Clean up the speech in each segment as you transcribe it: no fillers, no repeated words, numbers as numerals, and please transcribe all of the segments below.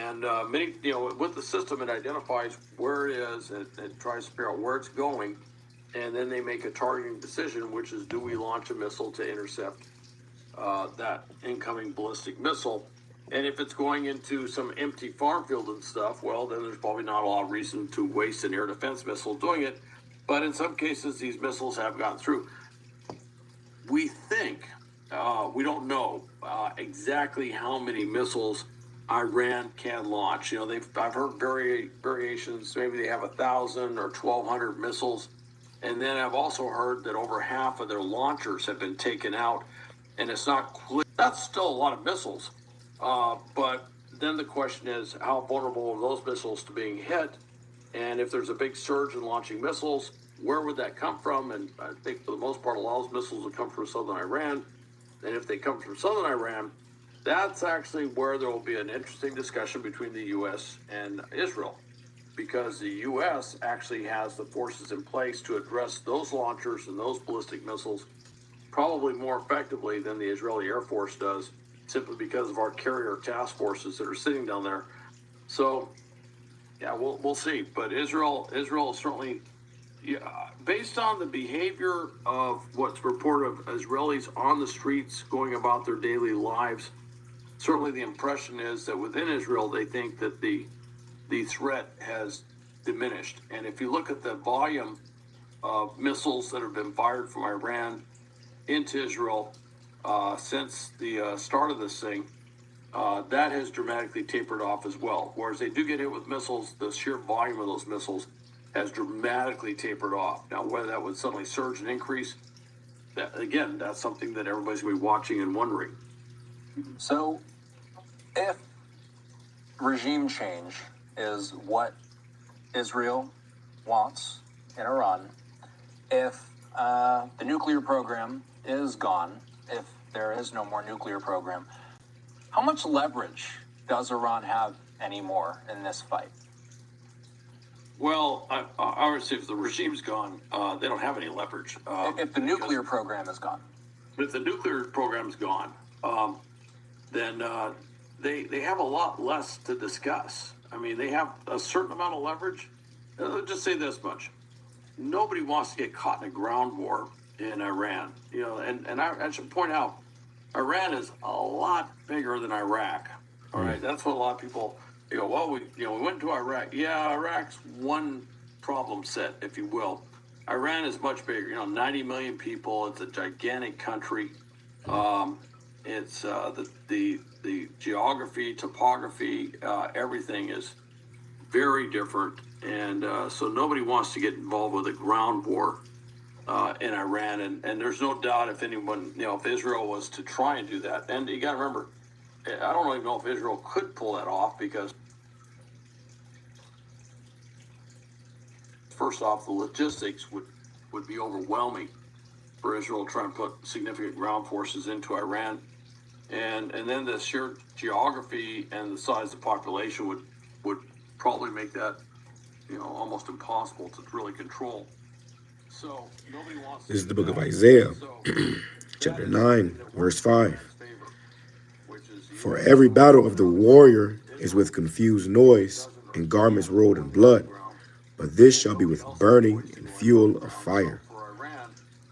And many, with the system, it identifies where it is, and it tries to figure out where it's going, and then they make a targeting decision, which is, do we launch a missile to intercept that incoming ballistic missile? And if it's going into some empty farm field and stuff, well, then there's probably not a lot of reason to waste an air defense missile doing it. But in some cases, these missiles have gotten through. We think, we don't know exactly how many missiles Iran can launch. I've heard variations. Maybe they have 1,000 or 1,200 missiles. And then I've also heard that over half of their launchers have been taken out. And it's not clear. That's still a lot of missiles. But then the question is, how vulnerable are those missiles to being hit? And if there's a big surge in launching missiles, where would that come from? And I think for the most part, a lot of those missiles will come from southern Iran. And if they come from southern Iran, that's actually where there will be an interesting discussion between the U.S. and Israel, because the U.S. actually has the forces in place to address those launchers and those ballistic missiles probably more effectively than the Israeli Air Force does, simply because of our carrier task forces that are sitting down there. So, yeah, we'll see. But Israel certainly, based on the behavior of what's reported of Israelis on the streets going about their daily lives, certainly the impression is that within Israel, they think that the threat has diminished. And if you look at the volume of missiles that have been fired from Iran into Israel since the start of this thing, that has dramatically tapered off as well. Whereas they do get hit with missiles, the sheer volume of those missiles has dramatically tapered off. Now, whether that would suddenly surge and increase, that's something that everybody's going to be watching and wondering. So, if regime change is what Israel wants in Iran, if the nuclear program is gone, if there is no more nuclear program, how much leverage does Iran have anymore in this fight? Well, I would say if the regime's gone, they don't have any leverage. If the nuclear program is gone. If the nuclear program's gone, then they have a lot less to discuss. I mean, they have a certain amount of leverage. Let's just say this much. Nobody wants to get caught in a ground war in Iran. And I should point out, Iran is a lot bigger than Iraq. All right, that's what a lot of people go, well, we went to Iraq. Yeah, Iraq's one problem set, if you will. Iran is much bigger. 90 million people. It's a gigantic country. It's the geography, topography, everything is very different, and so nobody wants to get involved with a ground war in Iran. And there's no doubt if anyone, if Israel was to try and do that, and you got to remember, I don't even know if Israel could pull that off, because first off, the logistics would be overwhelming for Israel to try and put significant ground forces into Iran. And then the sheer geography and the size of the population would probably make that, almost impossible to really control. So nobody wants to. This is the book of Isaiah, chapter 9, verse 5. For every battle of the warrior is with confused noise and garments rolled in blood, but this shall be with burning and fuel of fire.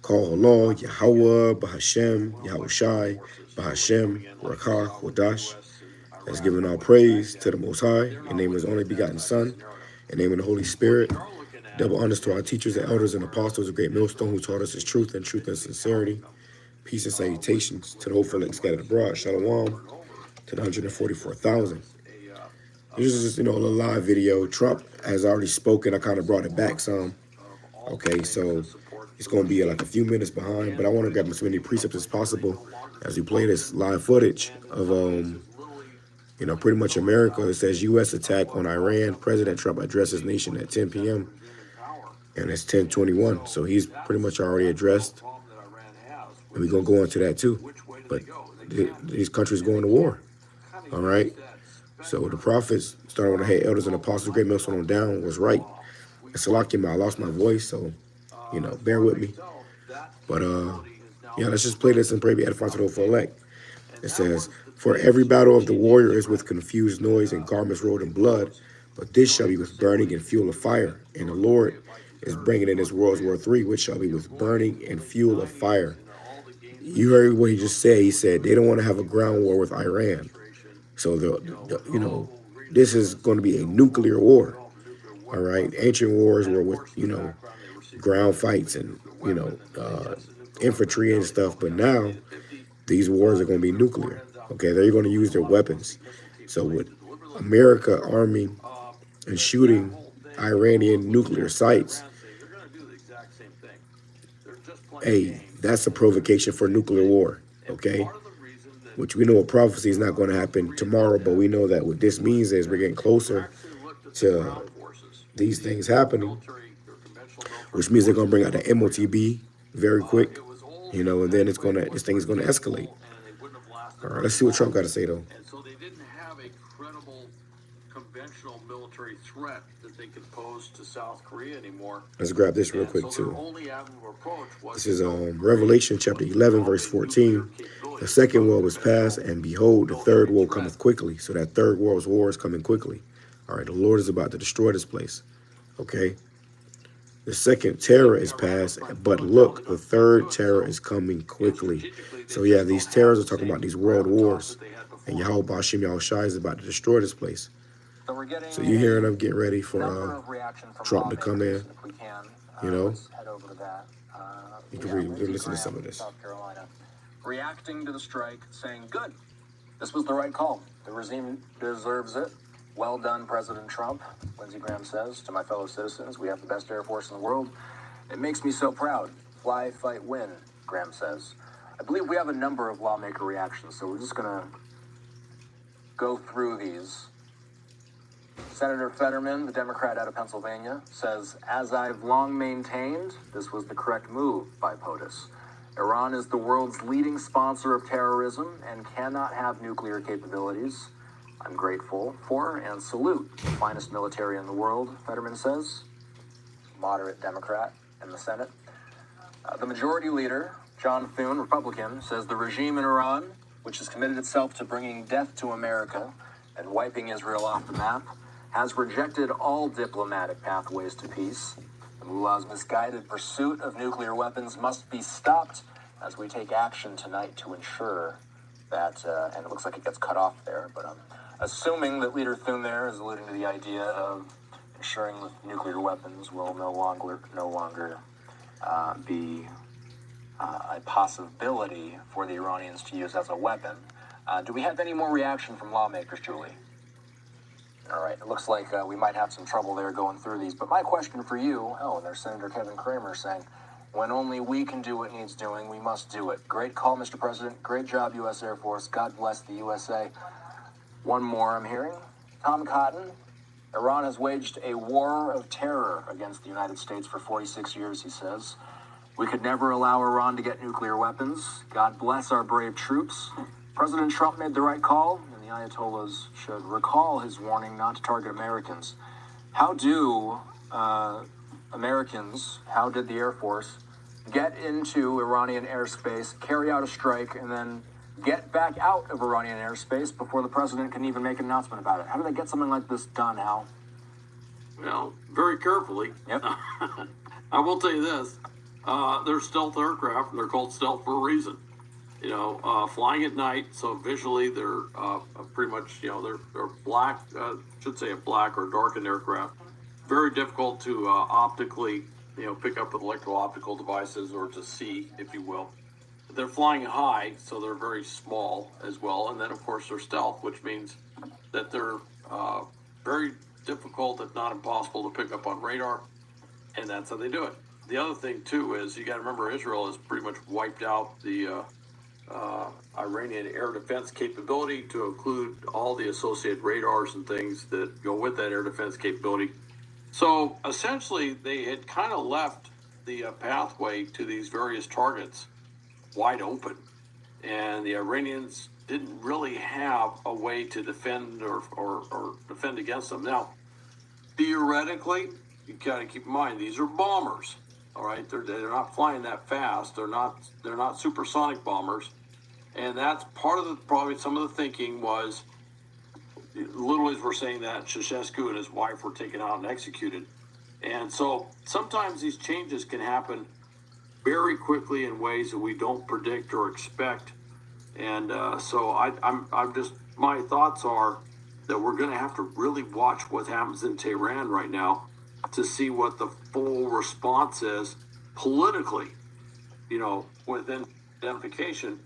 Call HALAL, YAHAWAH, BAHASHAM, YAHAWASHI, BAHASHAM, RAWCHAA, QADASH. Has given all praise to the Most High, in the name of His only begotten Son, in the name of the Holy Spirit. Double honors to our teachers and elders and apostles of Great Millstone, who taught us His truth and sincerity. Peace and salutations to the hopeful elect scattered abroad. Shalom to the 144,000. This is just, a little live video. Trump has already spoken. I kind of brought it back some. Okay, so it's going to be like a few minutes behind, but I want to grab as many precepts as possible as we play this live footage of, pretty much America. It says U.S. attack on Iran. President Trump addresses nation at 10 p.m. And it's 10:21. So he's pretty much already addressed. And we're going to go into that too. But these countries going to war. All right. So the prophets, starting with the head elders and apostles, Great Millstone on down, was right. And Salakim, I lost my voice, so, bear with me. But, let's just play this and pray be edified to the hopeful elect. It says, For every battle of the warrior is with confused noise and garments rolled in blood, but this shall be with burning and fuel of fire. And the Lord is bringing in his World War III, which shall be with burning and fuel of fire. You heard what he just said. He said they don't want to have a ground war with Iran. So, this is going to be a nuclear war. All right. Ancient wars were with, ground fights and, infantry and stuff. But now these wars are going to be nuclear. Okay. They're going to use their weapons. So with America arming and shooting Iranian nuclear sites, hey, that's a provocation for nuclear war. Okay. Which we know a prophecy is not going to happen tomorrow, but we know that what this means is we're getting closer to these things happening, which means they're going to bring out the MOTB very quick, and then this thing is going to escalate. All right, let's see what Trump got to say, though. And so they didn't have a credible conventional military threat that they could pose to South Korea anymore. Let's grab this real quick, too. This is Revelation chapter 11, verse 14. The second world was past, and behold, the third world cometh quickly. So that third world's war is coming quickly. All right, the Lord is about to destroy this place. Okay? The second terror is past, but look, the third terror is coming quickly. So yeah, these terrors are talking about these world wars. And BAHASHAM YAHAWASHI is about to destroy this place. So you're hearing them get ready for Trump to come in. You can listen to some of this. Reacting to the strike, saying, good, this was the right call. The regime deserves it. Well done, President Trump. Lindsey Graham says, to my fellow citizens, we have the best Air Force in the world. It makes me so proud. Fly, fight, win, Graham says. I believe we have a number of lawmaker reactions, so we're just going to go through these. Senator Fetterman, the Democrat out of Pennsylvania, says, as I've long maintained, this was the correct move by POTUS. Iran is the world's leading sponsor of terrorism and cannot have nuclear capabilities. I'm grateful for and salute the finest military in the world, Fetterman says. Moderate Democrat in the Senate. The majority leader, John Thune, Republican, says the regime in Iran, which has committed itself to bringing death to America and wiping Israel off the map, has rejected all diplomatic pathways to peace. The mullah's misguided pursuit of nuclear weapons must be stopped as we take action tonight to ensure that, and it looks like it gets cut off there, but I'm assuming that Leader Thune there is alluding to the idea of ensuring that nuclear weapons will no longer be a possibility for the Iranians to use as a weapon. Do we have any more reaction from lawmakers, Julie? All right, it looks like we might have some trouble there going through these. But my question for you, and there's Senator Kevin Kramer saying, when only we can do what needs doing, we must do it. Great call, Mr. President. Great job, U.S. Air Force. God bless the USA. One more I'm hearing. Tom Cotton, Iran has waged a war of terror against the United States for 46 years, he says. We could never allow Iran to get nuclear weapons. God bless our brave troops. President Trump made the right call, and the Ayatollahs should recall his warning not to target Americans. How do Americans, how did the Air Force get into Iranian airspace, carry out a strike, and then get back out of Iranian airspace before the president can even make an announcement about it? How do they get something like this done, Hal? Well, very carefully. Yep. I will tell you this. They're stealth aircraft, and they're called stealth for a reason. Flying at night, so visually they're pretty much, they're black, should say a black or darkened aircraft. Very difficult to optically, pick up with electro-optical devices or to see, if you will. They're flying high, so they're very small as well. And then, of course, they're stealth, which means that they're very difficult, if not impossible, to pick up on radar. And that's how they do it. The other thing, too, is you got to remember Israel has pretty much wiped out the Iranian air defense capability to include all the associated radars and things that go with that air defense capability. So essentially, they had kind of left the pathway to these various targets wide open. And the Iranians didn't really have a way to defend or defend against them. Now, theoretically, you got to keep in mind, these are bombers. All right, they're not flying that fast. They're not supersonic bombers, And that's part of the, probably some of the thinking was, literally as we're saying that, Ceausescu and his wife were taken out and executed. And so sometimes these changes can happen very quickly in ways that we don't predict or expect. And so I'm just, my thoughts are that we're going to have to really watch what happens in Tehran right now to see what the full response is politically, you know, within identification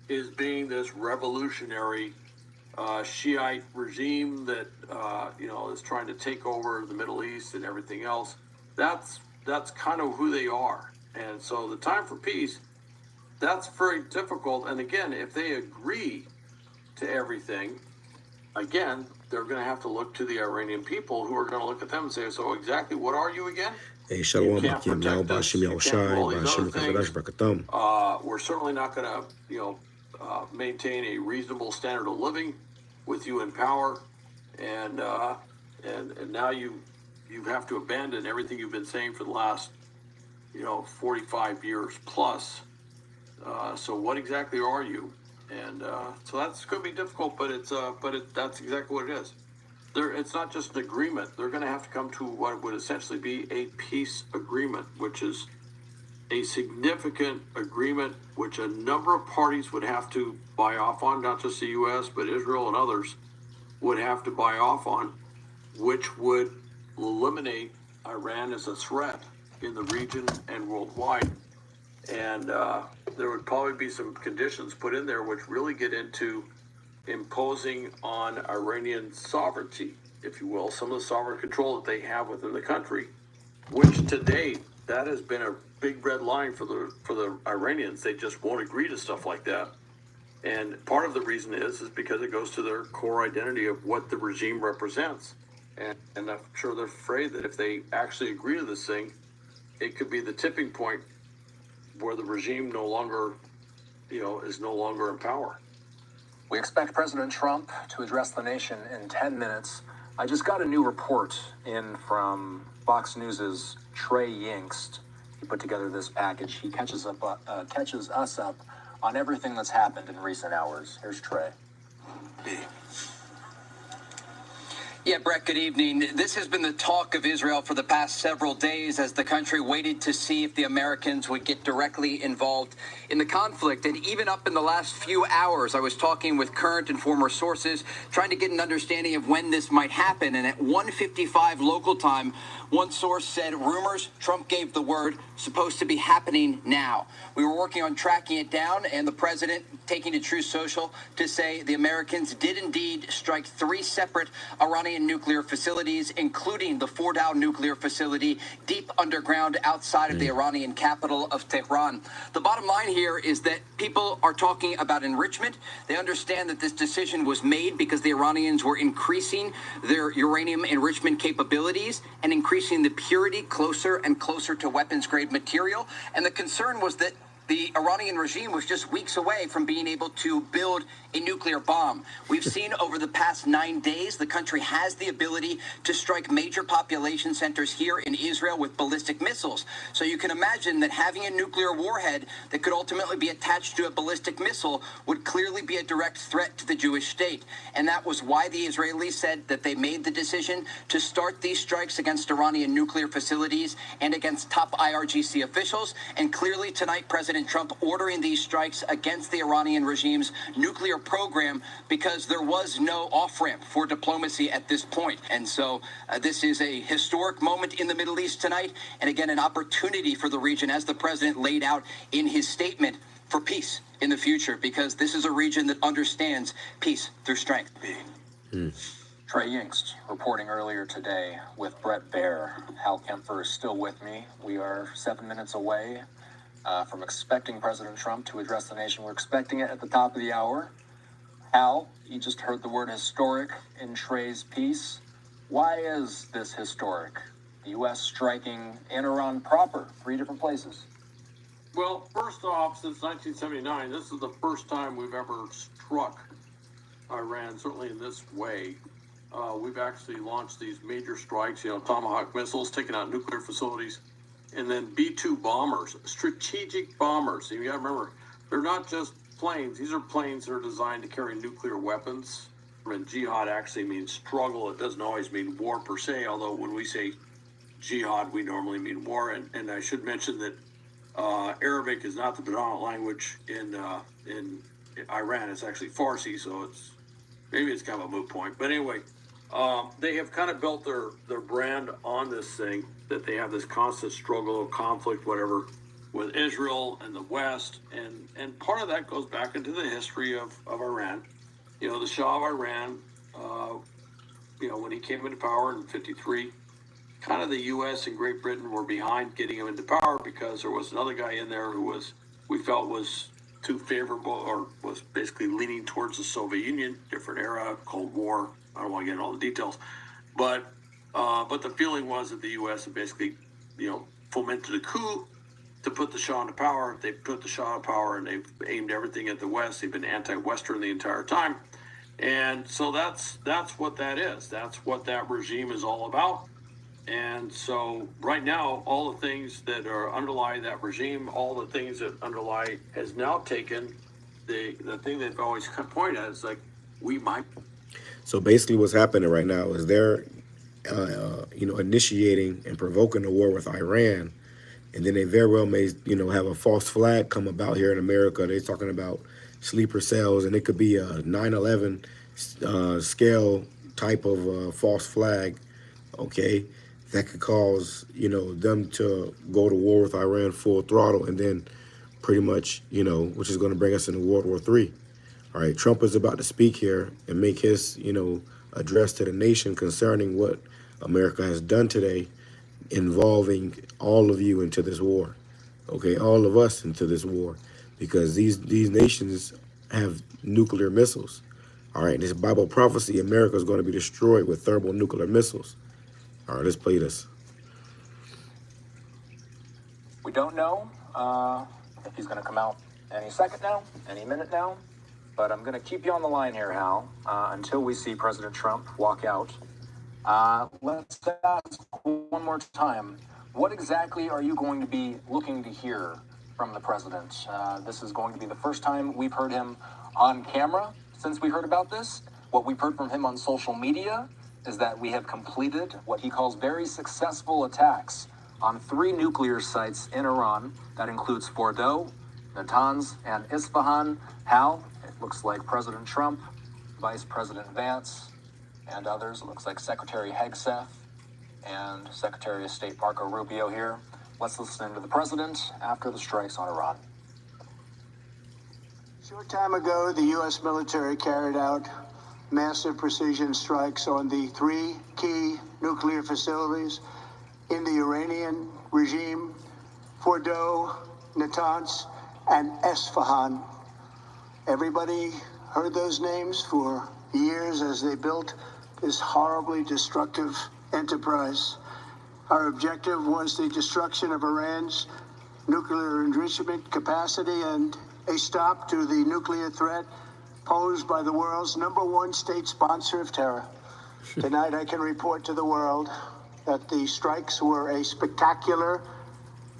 is being this revolutionary Shiite regime that, you know, is trying to take over the Middle East and everything else. That's kind of who they are. And so the time for peace, that's very difficult. And again, if they agree to everything, again, they're going to have to look to the Iranian people who are going to look at them and say, so exactly what are you again? Hey, Shalom, Hakim, YAHAWASHI, BAHASHAM, QADASH, Barakatam. We're certainly not going to, you know, maintain a reasonable standard of living with you in power. And now you have to abandon everything you've been saying for the last, you know, 45 years plus. So what exactly are you? And so that's going to be difficult, but that's exactly what it is. It's not just an agreement. They're going to have to come to what would essentially be a peace agreement, which is a significant agreement which a number of parties would have to buy off on, not just the U.S., but Israel and others would have to buy off on, which would eliminate Iran as a threat in the region and worldwide. And there would probably be some conditions put in there which really get into imposing on Iranian sovereignty, if you will, some of the sovereign control that they have within the country, which to date, that has been a big red line for the Iranians. They just won't agree to stuff like that. And part of the reason is because it goes to their core identity of what the regime represents. And I'm sure they're afraid that if they actually agree to this thing, it could be the tipping point where the regime no longer, you know, is no longer in power. We expect President Trump to address the nation in 10 minutes. I just got a new report in from Fox News's Trey Yingst. He put together this package. He catches us up on everything that's happened in recent hours. Here's Trey. Yeah, Brett, good evening. This has been the talk of Israel for the past several days as the country waited to see if the Americans would get directly involved in the conflict. And even up in the last few hours, I was talking with current and former sources, trying to get an understanding of when this might happen. And at 1:55 local time, one source said, rumors, Trump gave the word, supposed to be happening now. We were working on tracking it down, and the president taking to Truth Social to say the Americans did indeed strike 3 separate Iranian nuclear facilities, including the Fordow nuclear facility deep underground outside of the Iranian capital of Tehran. The bottom line here is that people are talking about enrichment. They understand that this decision was made because the Iranians were increasing their uranium enrichment capabilities and increasing the purity closer and closer to weapons-grade material. And the concern was that the Iranian regime was just weeks away from being able to build a nuclear bomb. We've seen over the past 9 days, the country has the ability to strike major population centers here in Israel with ballistic missiles. So you can imagine that having a nuclear warhead that could ultimately be attached to a ballistic missile would clearly be a direct threat to the Jewish state. And that was why the Israelis said that they made the decision to start these strikes against Iranian nuclear facilities and against top IRGC officials. And clearly tonight, President Trump ordering these strikes against the Iranian regime's nuclear program because there was no off-ramp for diplomacy at this point. And so this is a historic moment in the Middle East tonight, and again, an opportunity for the region, as the president laid out in his statement, for peace in the future, because this is a region that understands peace through strength. Trey Yingst reporting earlier today with Brett Baer. Hal Kempfer is still with me. We are 7 minutes away from expecting President Trump to address the nation. We're expecting it at the top of the hour. Hal, you just heard the word historic in Trey's piece. Why is this historic? The U.S. striking in Iran proper, 3 different places. Well, first off, since 1979, this is the first time we've ever struck Iran, certainly in this way. We've actually launched these major strikes, you know, Tomahawk missiles, taking out nuclear facilities, and then B-2 bombers, strategic bombers. And you got to remember, they're not just planes, these are planes that are designed to carry nuclear weapons. And jihad actually means struggle. It doesn't always mean war per se, although when we say jihad, we normally mean war. And I should mention that Arabic is not the predominant language in Iran. It's actually Farsi, so maybe it's kind of a moot point. But anyway, they have kind of built their brand on this thing, that they have this constant struggle, conflict, whatever, with Israel and the West. And part of that goes back into the history of Iran. You know, the Shah of Iran, when he came into power in 53, kind of the U.S. and Great Britain were behind getting him into power because there was another guy in there who we felt was too favorable, or was basically leaning towards the Soviet Union, different era, Cold War. I don't want to get into all the details, but the feeling was that the U.S. had basically, fomented a coup to put the Shah into power. They put the Shah in power, and they've aimed everything at the West. They've been anti-Western the entire time, and so that's what that is. That's what that regime is all about. And so right now, all the things that underlie that regime, all the things that underlie, has now taken the thing they've always pointed at is like, we might. So basically what's happening right now is they're, initiating and provoking a war with Iran. And then they very well may, have a false flag come about here in America. They're talking about sleeper cells, and it could be a 9/11 scale type of false flag, okay, that could cause, them to go to war with Iran full throttle, and then pretty much, which is going to bring us into World War III. All right, Trump is about to speak here and make his, address to the nation concerning what America has done today, involving all of you into this war, okay, all of us into this war, because these nations have nuclear missiles. All right, this Bible prophecy, America is going to be destroyed with thermonuclear missiles. All right, let's play this. We don't know if he's going to come out any second now, any minute now, but I'm going to keep you on the line here, Hal, until we see President Trump walk out. Let's ask one more time, what exactly are you going to be looking to hear from the president? This is going to be the first time we've heard him on camera since we heard about this. What we've heard from him on social media is that we have completed what he calls very successful attacks on 3 nuclear sites in Iran. That includes Fordow, Natanz, and Isfahan. Hal, it looks like President Trump, Vice President Vance, and others. It looks like Secretary Hegseth and Secretary of State Marco Rubio here. Let's listen to the president after the strikes on Iran. A short time ago, the U.S. military carried out massive precision strikes on the 3 key nuclear facilities in the Iranian regime: Fordow, Natanz, and Isfahan. Everybody heard those names for years as they built this horribly destructive enterprise. Our objective was the destruction of Iran's nuclear enrichment capacity and a stop to the nuclear threat posed by the world's #1 state sponsor of terror. Tonight, I can report to the world that the strikes were a spectacular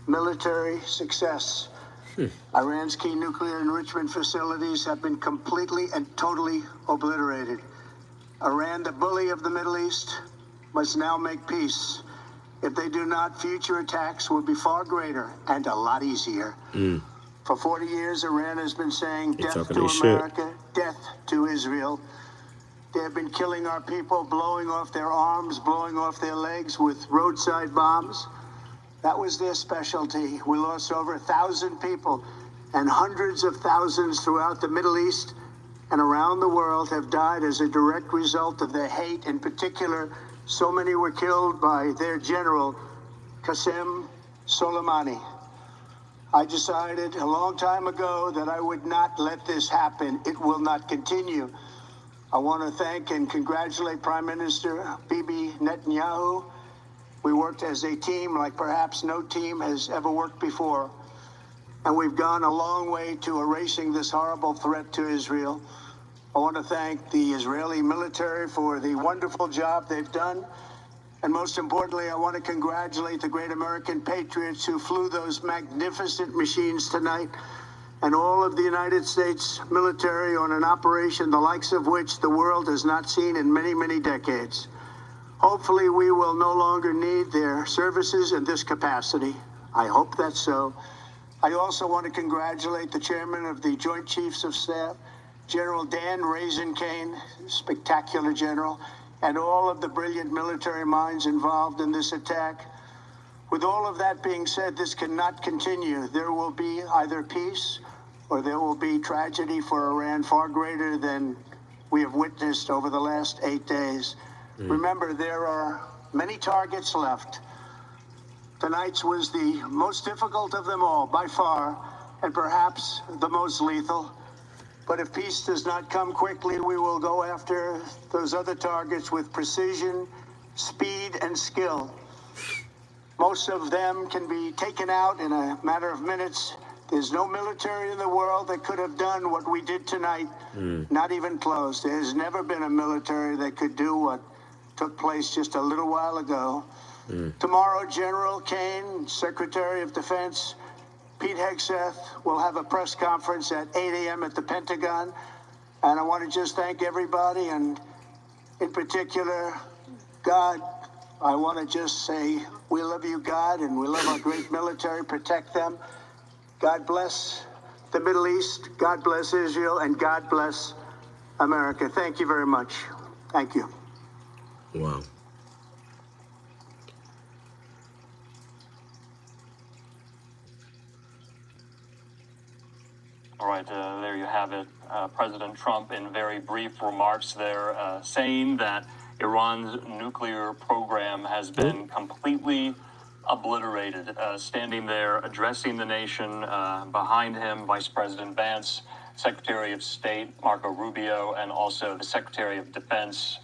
military success. Iran's key nuclear enrichment facilities have been completely and totally obliterated. Iran, the bully of the Middle East, must now make peace. If they do not, future attacks will be far greater and a lot easier. For 40 years, Iran has been saying death to America, death to Israel. They have been killing our people, blowing off their arms, blowing off their legs with roadside bombs. That was their specialty. We lost over 1,000 people, and hundreds of thousands throughout the Middle East and around the world have died as a direct result of their hate. In particular, so many were killed by their general, Qasem Soleimani. I decided a long time ago that I would not let this happen. It will not continue. I want to thank and congratulate Prime Minister Bibi Netanyahu. We worked as a team like perhaps no team has ever worked before. And we've gone a long way to erasing this horrible threat to Israel. I want to thank the Israeli military for the wonderful job they've done. And most importantly, I want to congratulate the great American patriots who flew those magnificent machines tonight. and all of the United States military on an operation the likes of which the world has not seen in many, many decades. Hopefully, we will no longer need their services in this capacity. I hope that's so. I also want to congratulate the chairman of the Joint Chiefs of Staff, General Dan Raisin-Kane, spectacular general, and all of the brilliant military minds involved in this attack. With all of that being said, this cannot continue. There will be either peace or there will be tragedy for Iran far greater than we have witnessed over the last 8 days. Remember, there are many targets left. Tonight's was the most difficult of them all, by far, and perhaps the most lethal. But if peace does not come quickly, we will go after those other targets with precision, speed, and skill. Most of them can be taken out in a matter of minutes. There's no military in the world that could have done what we did tonight, not even close. There has never been a military that could do what took place just a little while ago. Tomorrow, General Kane, Secretary of Defense, Pete Hegseth will have a press conference at 8 a.m. at the Pentagon. And I want to just thank everybody, and in particular, God. I want to just say, we love you, God, and we love our great military. Protect them. God bless the Middle East. God bless Israel, and God bless America. Thank you very much. Thank you. Wow. All right, there you have it. President Trump, in very brief remarks there, saying that Iran's nuclear program has been completely obliterated. Standing there, addressing the nation, behind him, Vice President Vance, Secretary of State Marco Rubio, and also the Secretary of Defense,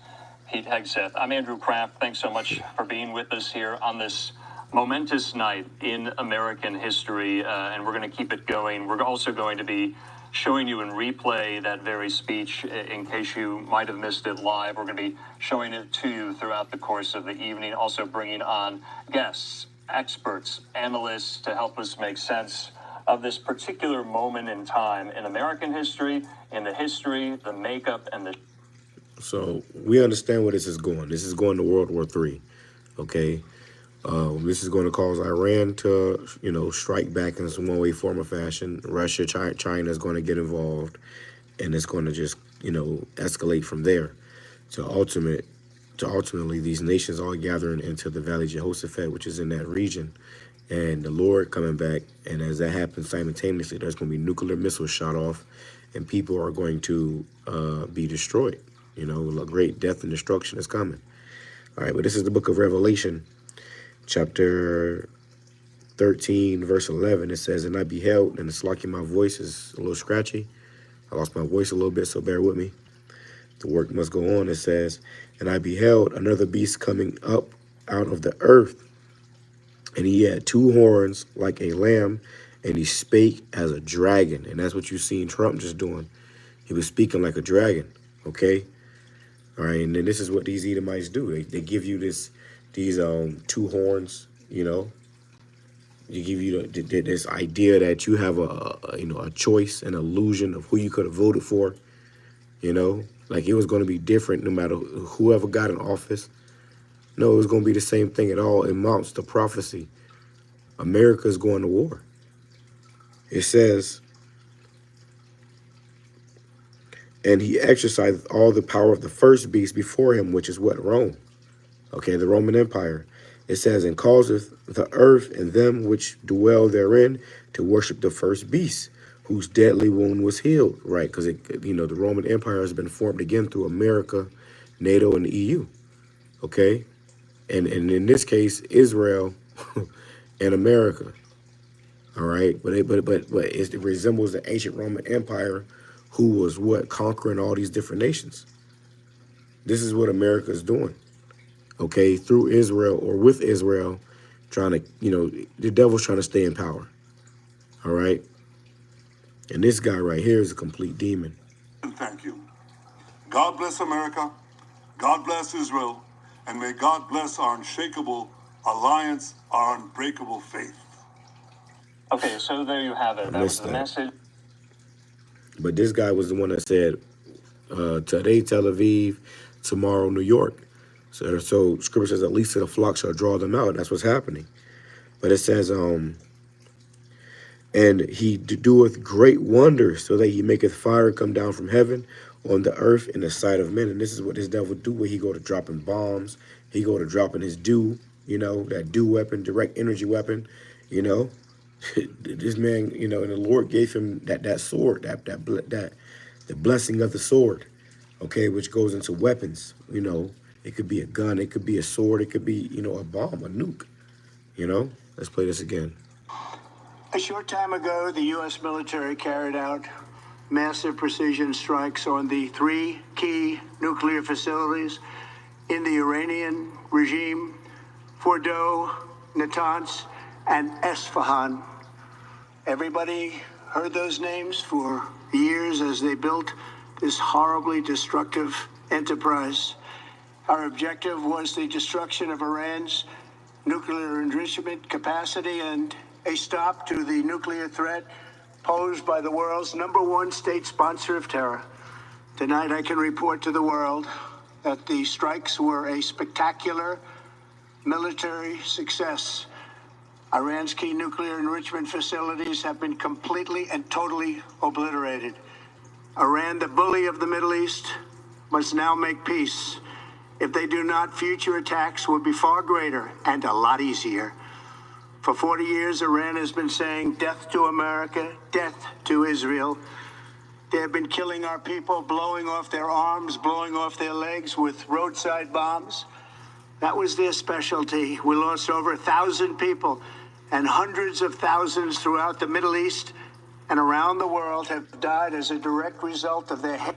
Pete Hegseth. I'm Andrew Kraft. Thanks so much for being with us here on this momentous night in American history, and we're going to keep it going. We're also going to be showing you in replay that very speech in case you might have missed it live. We're going to be showing it to you throughout the course of the evening, also bringing on guests, experts, analysts to help us make sense of this particular moment in time in American history, in the history, the makeup, and the... So we understand where this is going. This is going to World War III, okay? This is going to cause Iran to, strike back in some way, form, or fashion. Russia, China is going to get involved, and it's going to just, escalate from there to ultimately these nations all gathering into the Valley of Jehoshaphat, which is in that region, and the Lord coming back. And as that happens simultaneously, there's going to be nuclear missiles shot off, and people are going to be destroyed. A great death and destruction is coming. All right, but this is the book of Revelation, chapter 13, verse 11. It says, and I beheld, and it's like my voice is a little scratchy. I lost my voice a little bit, so bear with me. The work must go on. It says, and I beheld another beast coming up out of the earth, and he had two horns like a lamb, and he spake as a dragon. And that's what you seen Trump just doing. He was speaking like a dragon, okay? All right, and then this is what these Edomites do. They give you these two horns, They give you this idea that you have a choice, an illusion of who you could have voted for, like it was going to be different no matter whoever got in office. No, it was going to be the same thing. It all amounts to prophecy. America's going to war. It says, and he exercised all the power of the first beast before him, which is what? Rome. Okay, the Roman Empire. It says, and causeth the earth and them which dwell therein to worship the first beast, whose deadly wound was healed. Right, because, the Roman Empire has been formed again through America, NATO, and the EU. Okay, and in this case, Israel and America. All right, but it resembles the ancient Roman Empire, who was conquering all these different nations. This is what America is doing. Okay, through Israel or with Israel, trying to, the devil's trying to stay in power. All right, and this guy right here is a complete demon. Thank you. God bless America. God bless Israel. And may God bless our unshakable alliance, our unbreakable faith. Okay, so there you have it. That was the message. But this guy was the one that said, today Tel Aviv, tomorrow New York. So scripture says, at least to the flock shall draw them out. That's what's happening. But it says, and he doeth great wonders, so that he maketh fire come down from heaven on the earth in the sight of men. And this is what this devil do, where he go to dropping bombs, he go to dropping his dew, that dew weapon, direct energy weapon, you know. This man, and the Lord gave him that sword, that the blessing of the sword, okay, which goes into weapons. It could be a gun, it could be a sword, it could be, a bomb, a nuke. Let's play this again. A short time ago, the U.S. military carried out massive precision strikes on the three key nuclear facilities in the Iranian regime: Fordow, Natanz, and Esfahan. Everybody heard those names for years as they built this horribly destructive enterprise. Our objective was the destruction of Iran's nuclear enrichment capacity and a stop to the nuclear threat posed by the world's #1 state sponsor of terror. Tonight, I can report to the world that the strikes were a spectacular military success. Iran's key nuclear enrichment facilities have been completely and totally obliterated. Iran, the bully of the Middle East, must now make peace. If they do not, future attacks will be far greater and a lot easier. For 40 years, Iran has been saying death to America, death to Israel. They have been killing our people, blowing off their arms, blowing off their legs with roadside bombs. That was their specialty. We lost over 1,000 people, and hundreds of thousands throughout the Middle East and around the world have died as a direct result of their...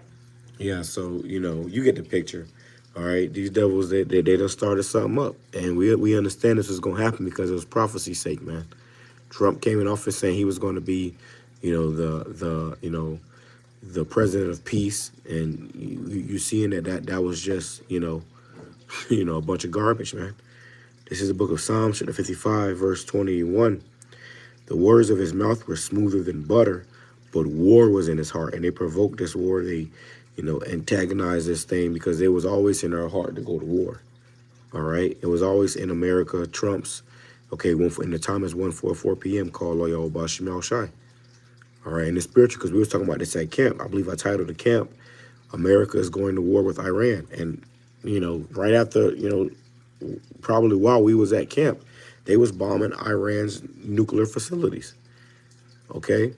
Yeah, so, you get the picture. All right, these devils, they done started something up. And we understand this is going to happen because it was prophecy's sake, man. Trump came in office saying he was going to be, the president of peace. And you seeing that was just, a bunch of garbage, man. This is the book of Psalms, chapter 55, verse 21. The words of his mouth were smoother than butter, but war was in his heart. And they provoked this war. They antagonize this thing because it was always in our heart to go to war. All right. It was always in America. Trump's, in the time is 1:44 p.m. called YAHAWASHI. All right. In the spiritual, because we was talking about this at camp. I believe I titled the camp, America is going to war with Iran. And, right after, probably while we was at camp, they was bombing Iran's nuclear facilities. Okay.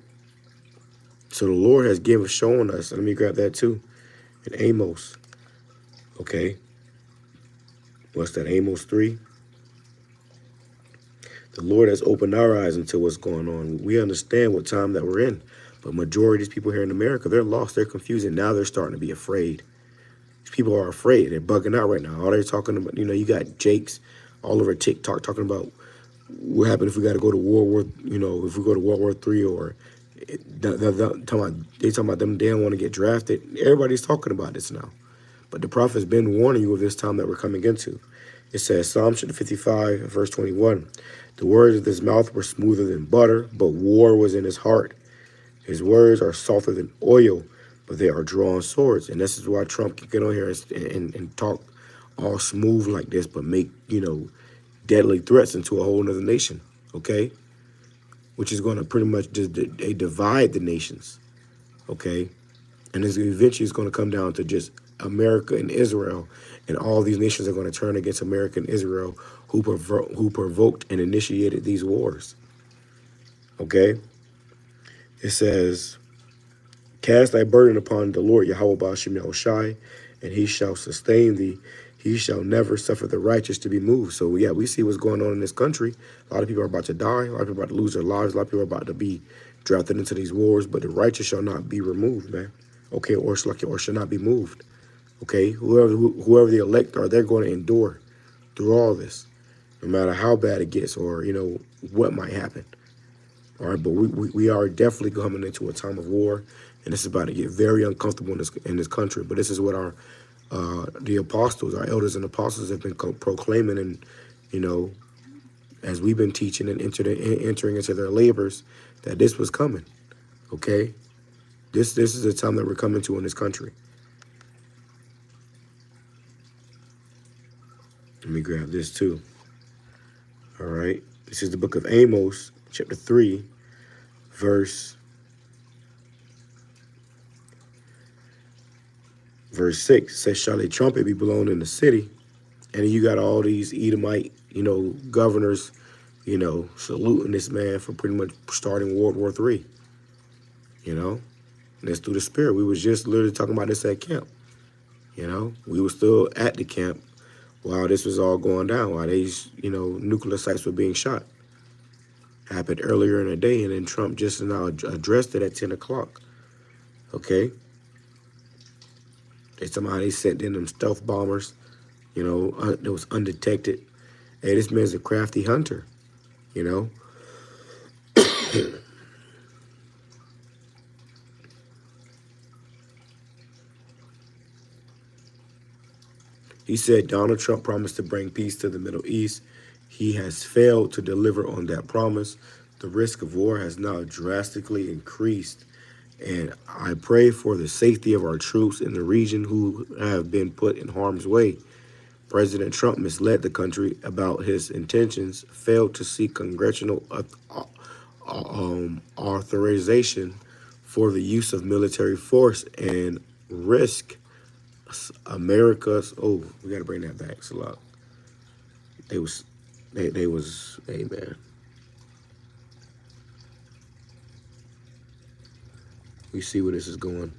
So the Lord has shown us, let me grab that too, in Amos, okay? What's that, Amos 3? The Lord has opened our eyes into what's going on. We understand what time that we're in, but majority of these people here in America, they're lost, they're confused, and now they're starting to be afraid. These people are afraid, they're bugging out right now. All they're talking about, you got Jakes all over TikTok talking about what happens if we got to go to World War, if we go to World War III, or they talking about them, they don't want to get drafted. Everybody's talking about this now. But the prophet's been warning you of this time that we're coming into. It says, Psalm 55, verse 21, the words of his mouth were smoother than butter, but war was in his heart. His words are softer than oil, but they are drawn swords. And this is why Trump can get on here and talk all smooth like this, but make, deadly threats into a whole other nation, okay? Which is going to pretty much just divide the nations, okay? And this eventually is going to come down to just America and Israel, and all these nations are going to turn against America and Israel, who provoked and initiated these wars, okay? It says, cast thy burden upon the Lord, Yahweh BAHASHAM Yahawashi, and he shall sustain thee. He shall never suffer the righteous to be moved. So, yeah, we see what's going on in this country. A lot of people are about to die. A lot of people are about to lose their lives. A lot of people are about to be drafted into these wars. But the righteous shall not be removed, man. Okay, or shall not be moved. Okay, whoever the elect are, they're going to endure through all this, no matter how bad it gets or, what might happen. All right, but we are definitely coming into a time of war, and this is about to get very uncomfortable in this country. But this is what our the apostles, our elders and apostles have been proclaiming, and, as we've been teaching and entering into their labors, that this was coming, okay? This is the time that we're coming to in this country. Let me grab this too. All right. This is the book of Amos, chapter 3, verse 6. It says, shall a trumpet be blown in the city? And you got all these Edomite, governors, saluting this man for pretty much starting World War III. And that's through the Spirit. We was just literally talking about this at camp. We were still at the camp while this was all going down, while these, nuclear sites were being shot. Happened earlier in the day, and then Trump just now addressed it at 10 o'clock. Okay? Somehow they sent in them stealth bombers, that was undetected. Hey, this man's a crafty hunter, He said Donald Trump promised to bring peace to the Middle East. He has failed to deliver on that promise. The risk of war has now drastically increased. And I pray for the safety of our troops in the region who have been put in harm's way. President Trump misled the country about his intentions, failed to seek congressional authorization for the use of military force, and risk America's, we got to bring that back, Salah. They was, hey, man. We see where this is going.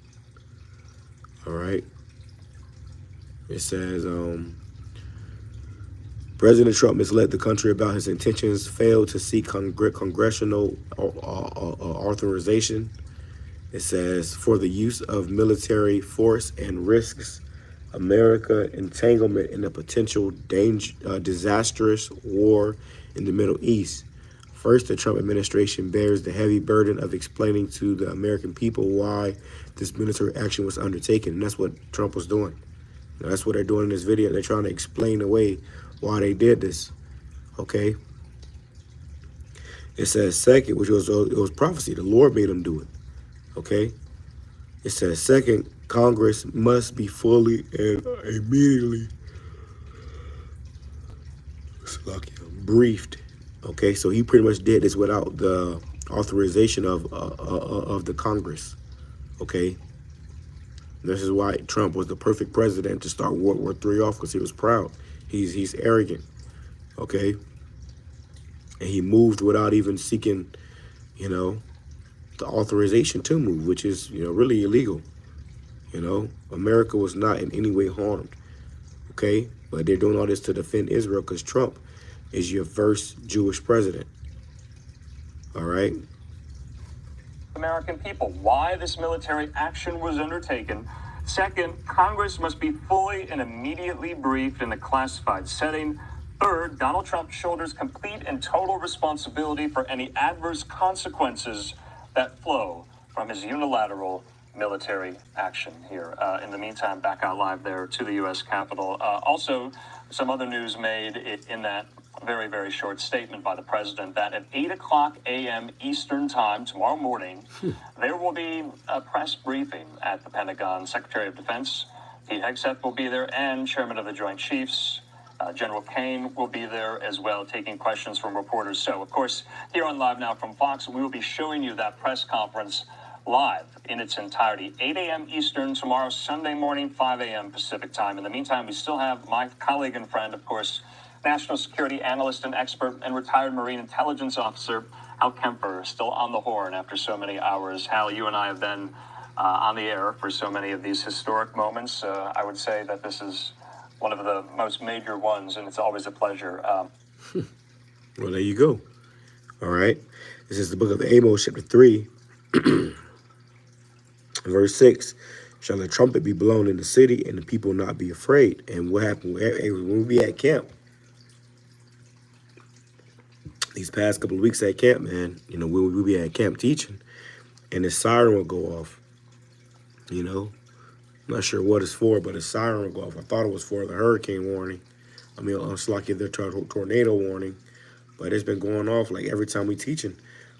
All right. It says, President Trump misled the country about his intentions, failed to seek congressional authorization. It says, for the use of military force, and risks America entanglement in a potential disastrous war in the Middle East. First, the Trump administration bears the heavy burden of explaining to the American people why this military action was undertaken. And that's what Trump was doing. That's what they're doing in this video. They're trying to explain away why they did this. Okay? It says second, which was prophecy. The Lord made them do it. Okay? It says second, Congress must be fully and immediately briefed. Okay, so he pretty much did this without the authorization of the Congress. Okay, this is why Trump was the perfect president to start World War III off, because he was proud. He's arrogant. Okay, and he moved without even seeking, the authorization to move, which is really illegal. America was not in any way harmed. Okay, but they're doing all this to defend Israel because Trump is your first Jewish president. All right. American people, why this military action was undertaken. Second, Congress must be fully and immediately briefed in a classified setting. Third, Donald Trump shoulders complete and total responsibility for any adverse consequences that flow from his unilateral military action here. In the meantime, back out live there to the U.S. Capitol. Also, some other news made in that very, very short statement by the president that at 8 o'clock a.m. Eastern time tomorrow morning, there will be a press briefing at the Pentagon. Secretary of Defense Pete Hegseth will be there, and Chairman of the Joint Chiefs, General Kane, will be there as well, taking questions from reporters. So, of course, here on Live Now from Fox, we will be showing you that press conference live in its entirety. 8 a.m. Eastern tomorrow, Sunday morning, 5 a.m. Pacific time. In the meantime, we still have my colleague and friend, of course, national security analyst and expert and retired Marine intelligence officer, Hal Kemper, still on the horn after so many hours. Hal, you and I have been on the air for so many of these historic moments. I would say that this is one of the most major ones, and it's always a pleasure. Well, there you go. All right. This is the book of Amos, chapter 3, verse 6. Shall a trumpet be blown in the city, and the people not be afraid? And what happened when we at camp? These past couple of weeks at camp, man, we'll be at camp teaching, and the siren will go off. I'm not sure what it's for, but a siren will go off. I thought it was for the hurricane warning. It's like the tornado warning, but it's been going off like every time we teaching,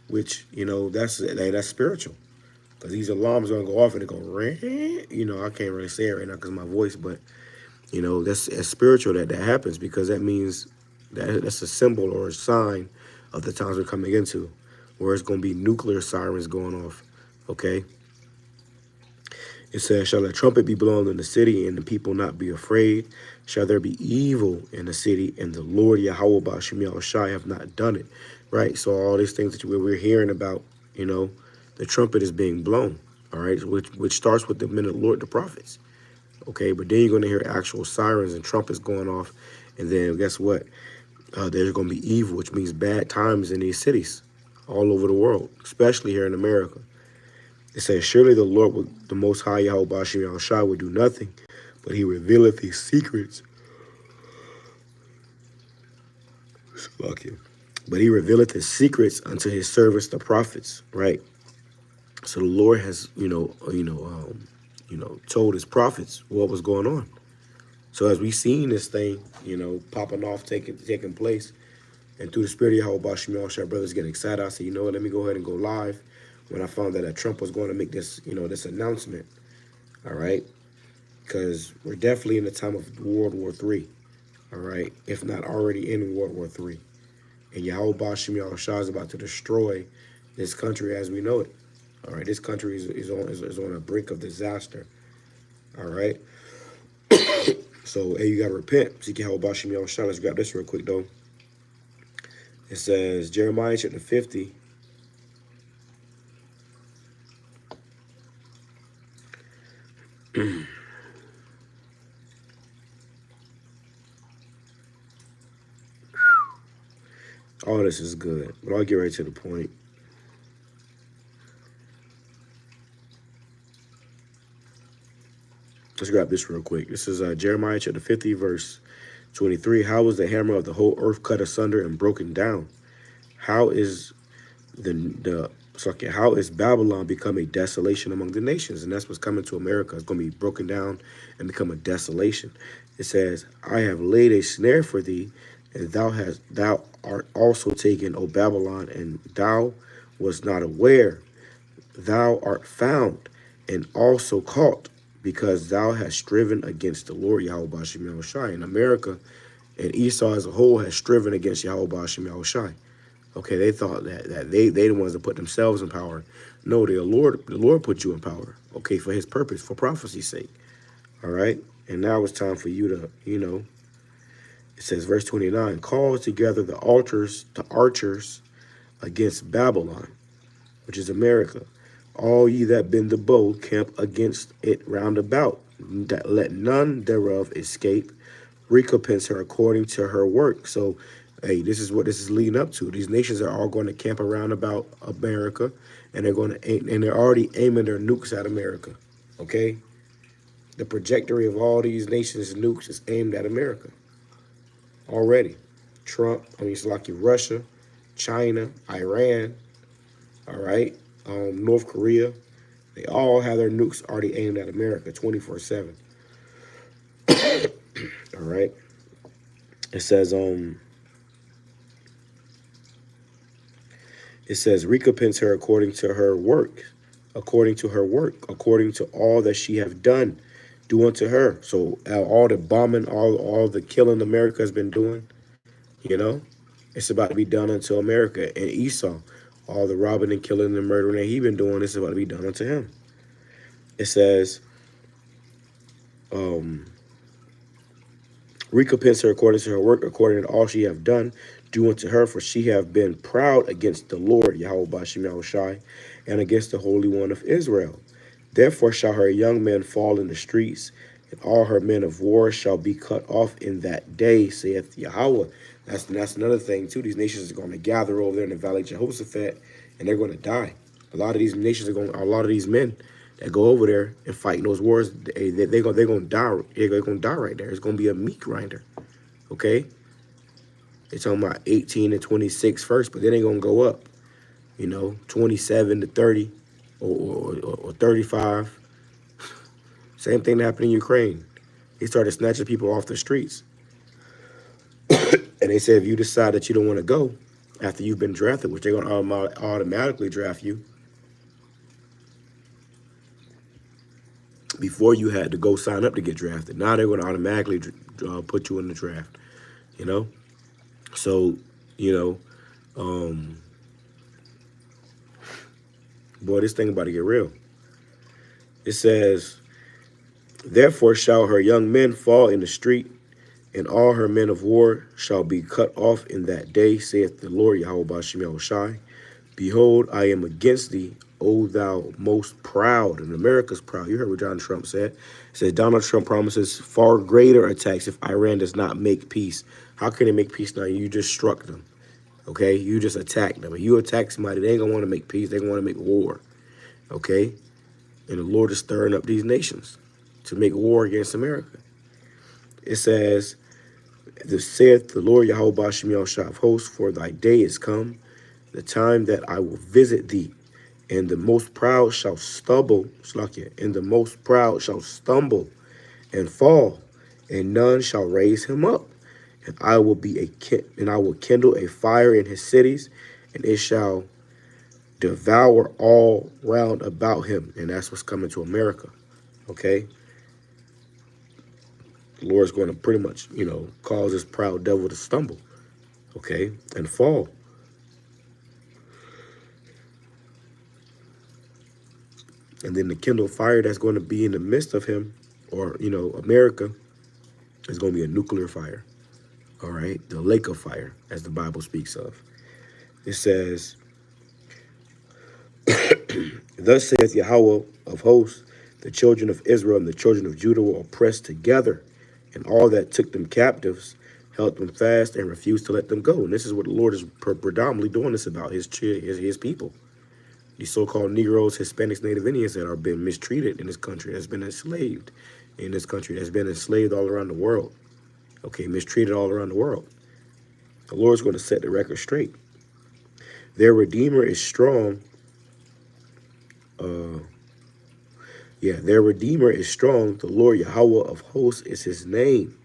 which, that's spiritual. because these alarms are gonna go off and they go ring. You know, I can't really say it right now because of my voice, but you know, that's spiritual that happens, because that means that's a symbol or a sign of the times we're coming into, where it's gonna be nuclear sirens going off. Okay. It says, shall a trumpet be blown in the city and the people not be afraid? Shall there be evil in the city and the Lord YAHAWAH BAHASHAM YAHAWASHI have not done it? Right? So all these things that we're hearing about, you know, the trumpet is being blown, all right, which starts with the men of the Lord, the prophets. Okay, but then you're going to hear actual sirens and trumpets going off. And then guess what? There's going to be evil, which means bad times in these cities all over the world, especially here in America. It says, surely the Lord, the Most High YAHWAH BAHASHAM YAHAWASHI, will do nothing, but he revealeth his secrets. But he revealeth his secrets unto his servants, the prophets, right? So the Lord has, told his prophets what was going on. So as we seen this thing, you know, popping off, taking place, and through the spirit of YAHWAH BAHASHAM YAHAWASHI, brothers getting excited, I said, you know what, let me go ahead and go live. When I found that Trump was going to make this, this announcement, all right, because we're definitely in the time of World War III, all right, if not already in World War III, and YAHWAH BAHASHAM YAHAWASHI is about to destroy this country as we know it, all right. This country is on a brink of disaster, all right. So hey, you gotta repent. Seek YAHWAH BAHASHAM YAHAWASHI. Let's grab this real quick though. It says Jeremiah chapter 50. All this is good, but I'll get right to the point. Let's grab this real quick. This is Jeremiah chapter 50, verse 23. How was the hammer of the whole earth cut asunder and broken down? How is how is Babylon become a desolation among the nations? And that's what's coming to America. It's going to be broken down and become a desolation. It says, I have laid a snare for thee, and thou art also taken, O Babylon, and thou was not aware. Thou art found and also caught, because thou hast striven against the Lord YAHWAH BAHASHAM YAHAWASHI. And America and Esau as a whole has striven against YAHWAH BAHASHAM YAHAWASHI. Okay, they thought that they the ones that put themselves in power. No, the Lord put you in power. Okay, for his purpose, for prophecy's sake. All right, and now it's time for you to, it says verse 29, call together the archers against Babylon, which is America. All ye that bend the bow, camp against it round about. That let none thereof escape. Recompense her according to her work. So, hey, this is what this is leading up to. These nations are all going to camp around about America, and they're already aiming their nukes at America. Okay, the trajectory of all these nations' nukes is aimed at America already. It's like Russia, China, Iran. All right. North Korea, they all have their nukes already aimed at America 24/7. All right. It says recompense her according to her work, according to all that she have done, do unto her. So all the bombing, all the killing America has been doing, it's about to be done unto America. And Esau, all the robbing and killing and murdering that he been doing, it's about to be done unto him. It says, recompense her according to her work, according to all she have done, do unto her, for she have been proud against the Lord, YAHWAH BAHASHAM YAHAWASHI, and against the Holy One of Israel. Therefore shall her young men fall in the streets, and all her men of war shall be cut off in that day, saith Yahweh. That's another thing too. These nations are going to gather over there in the valley of Jehoshaphat, and they're going to die. A lot of these nations a lot of these men that go over there and fight in those wars, they're going to die. They're going to die right there. It's going to be a meat grinder. Okay, they're talking about 18 and 26 first, but then they're going to go up. 27 to 30 or 35. Same thing that happened in Ukraine. They started snatching people off the streets. And they said, if you decide that you don't want to go after you've been drafted, which they're going to automatically draft you, Before you had to go sign up to get drafted. Now they're going to automatically put you in the draft, you know? So, you know, boy, this thing about to get real. It says, therefore shall her young men fall in the street, and all her men of war shall be cut off in that day, saith the Lord YAHWASHI. Behold, I am against thee, O thou most proud. And America's proud. You heard what Donald Trump said. It says Donald Trump promises far greater attacks if Iran does not make peace. How can they make peace now? You just struck them. Okay? You just attacked them. If you attack somebody, they ain't going to want to make peace. They're going to want to make war. Okay? And the Lord is stirring up these nations to make war against America. It says, "Thus saith the Lord YAHWASHI of hosts, for thy day is come, the time that I will visit thee, and the most proud shall stumble, and the most proud shall stumble and fall, and none shall raise him up. And I will kindle a fire in his cities, and it shall devour all round about him." And that's what's coming to America. Okay? The Lord's going to pretty much, you know, cause this proud devil to stumble, okay, and fall. And then the kindle fire that's going to be in the midst of him, or, you know, America, is going to be a nuclear fire. All right? The lake of fire, as the Bible speaks of. It says, thus saith Yahweh of hosts, the children of Israel and the children of Judah were oppressed together, and all that took them captives held them fast and refused to let them go. And this is what the Lord is predominantly doing this about, his people. These so-called Negroes, Hispanics, Native Indians that are being mistreated in this country, that's been enslaved in this country, that's been enslaved all around the world. Okay, mistreated all around the world. The Lord's going to set the record straight. Their Redeemer is strong. Their Redeemer is strong. The Lord Yahweh of hosts is his name.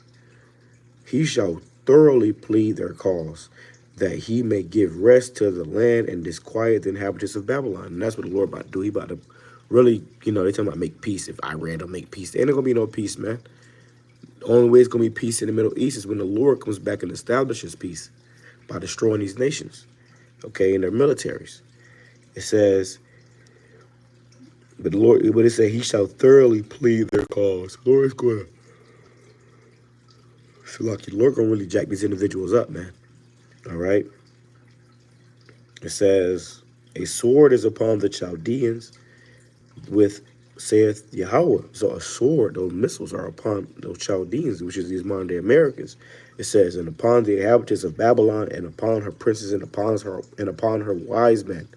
He shall thoroughly plead their cause, that he may give rest to the land and disquiet the inhabitants of Babylon. And that's what the Lord about to do. He about to really, you know, they talking about make peace. If Iran don't make peace, there ain't gonna be no peace, man. The only way it's gonna be peace in the Middle East is when the Lord comes back and establishes peace by destroying these nations, okay, and their militaries. It says, but the Lord, what it say, he shall thoroughly plead their cause. The Lord's gonna, so lucky, the Lord gonna really jack these individuals up, man. All right. It says, a sword is upon the Chaldeans, with saith Yahweh. So a sword, those missiles are upon those Chaldeans, which is these modern day Americans. It says, and upon the inhabitants of Babylon, and upon her princes, and upon her wise men.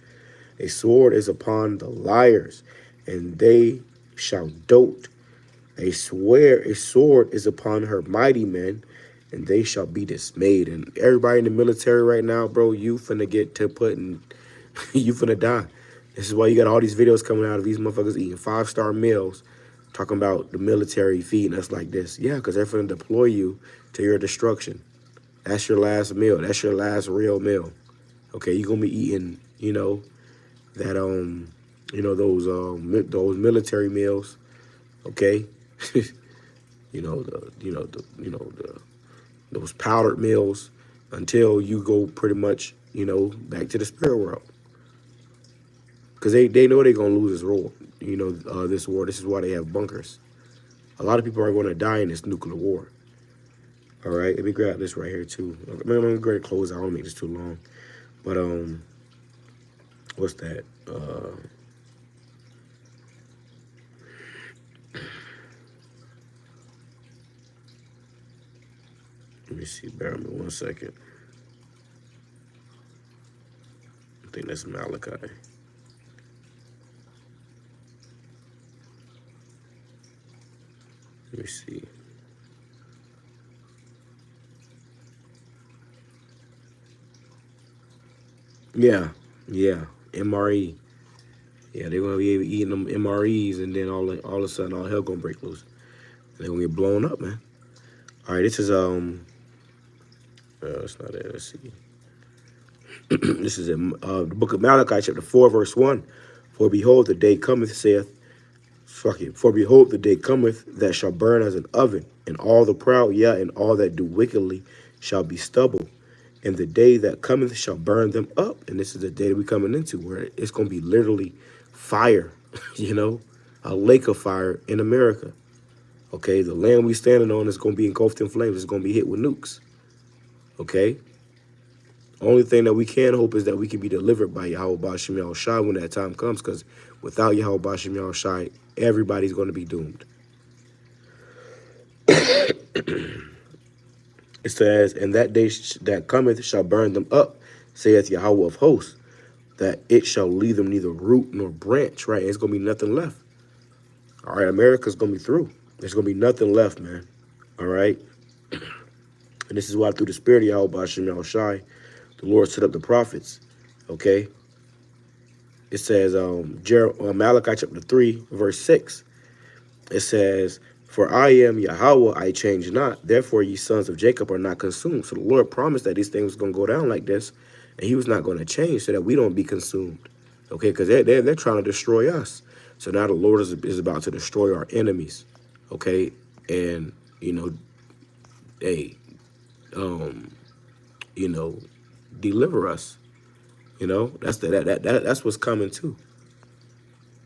A sword is upon the liars, and they shall dote. A sword is upon her mighty men, and they shall be dismayed. And everybody in the military right now, bro, you finna get to putting, you finna die. This is why you got all these videos coming out of these motherfuckers eating 5-star meals, talking about the military feeding us like this. Yeah, because they're finna deploy you to your destruction. That's your last meal. That's your last real meal. Okay, you're gonna be eating, you know, that you know, those military meals. Okay, those powdered meals until you go pretty much, you know, back to the spirit world. Because they know they're going to lose this war, you know, this war. This is why they have bunkers. A lot of people are going to die in this nuclear war. All right, let me grab this right here, too. I'm going to go ahead and close. I don't want to make this too long. But, what's that? Let me see. Bear with me 1 second. I think that's Malachi. Let me see. Yeah. MRE. Yeah, they're gonna be eating them MREs, and then all of a sudden all hell gonna break loose. They're gonna get blown up, man. All right, this is it's not it. Let's see. This is in the book of Malachi, chapter 4, verse 1. For behold, the day cometh, saith Fuck it. For behold, the day cometh that shall burn as an oven, and all the proud, and all that do wickedly shall be stubble. And the day that cometh shall burn them up. And this is the day that we're coming into, where it's going to be literally fire, a lake of fire in America. Okay, the land we standing on is going to be engulfed in flames. It's going to be hit with nukes. Okay? Only thing that we can hope is that we can be delivered by Yahweh BAHASHAM YAHWASHI when that time comes, because without Yahweh BAHASHAM YAHWASHI, everybody's going to be doomed. It says, and that day that cometh shall burn them up, saith Yahweh of hosts, that it shall leave them neither root nor branch, right? It's going to be nothing left. All right, America's going to be through. There's going to be nothing left, man. All right? And this is why through the spirit of Yahweh BAHASHAM YAHWASHI, the Lord set up the prophets. Okay? It says, Malachi chapter 3, verse 6. It says, for I am Yahweh, I change not. Therefore, ye sons of Jacob are not consumed. So the Lord promised that these things was going to go down like this, and he was not going to change so that we don't be consumed. Okay? Because they're trying to destroy us. So now the Lord is about to destroy our enemies. Okay? And, deliver us. That's what's coming too.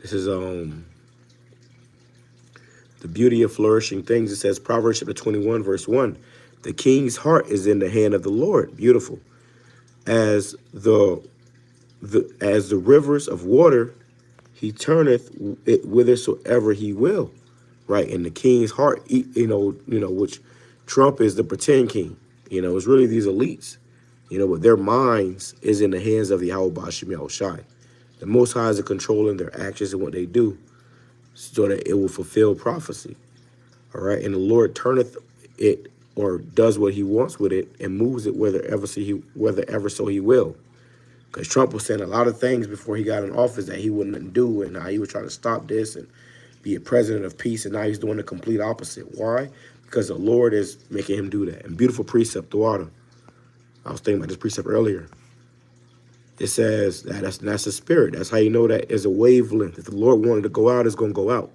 This is the beauty of flourishing things. It says Proverbs chapter 21 verse 1. The king's heart is in the hand of the Lord. Beautiful. As the rivers of water, he turneth it whithersoever he will. Right? In the king's heart, which Trump is the pretend king. It's really these elites. But their minds is in the hands of the Yahweh BAHASHAM YAHWASHI. The Most High is controlling their actions and what they do, so that it will fulfill prophecy. All right, and the Lord turneth it, or does what he wants with it, and moves it whether so he will. Because Trump was saying a lot of things before he got in office that he wouldn't do, and now he was trying to stop this and be a president of peace, and now he's doing the complete opposite. Why? Because the Lord is making him do that. And beautiful precept, the water. I was thinking about this precept earlier. It says that's the spirit. That's how you know that is a wavelength. If the Lord wanted to go out, it's going to go out.